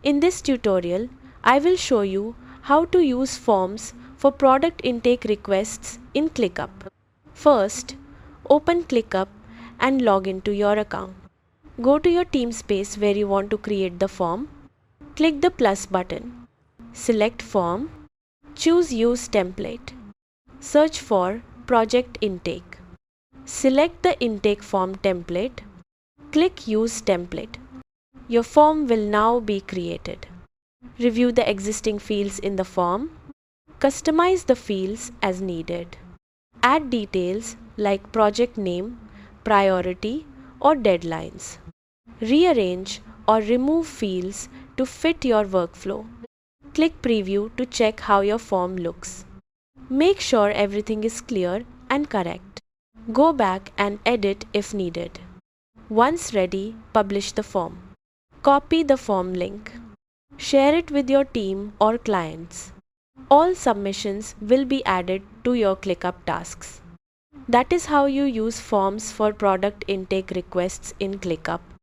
In this tutorial, I will show you how to use forms for product intake requests in ClickUp. First, open ClickUp and log into your account. Go to your team space where you want to create the form. Click the plus button. Select Form. Choose Use Template. Search for Project Intake. Select the intake form template. Click Use Template. Your form will now be created. Review the existing fields in the form. Customize the fields as needed. Add details like project name, priority, or deadlines. Rearrange or remove fields to fit your workflow. Click Preview to check how your form looks. Make sure everything is clear and correct. Go back and edit if needed. Once ready, publish the form. Copy the form link. Share it with your team or clients. All submissions will be added to your ClickUp tasks. That is how you use forms for product intake requests in ClickUp.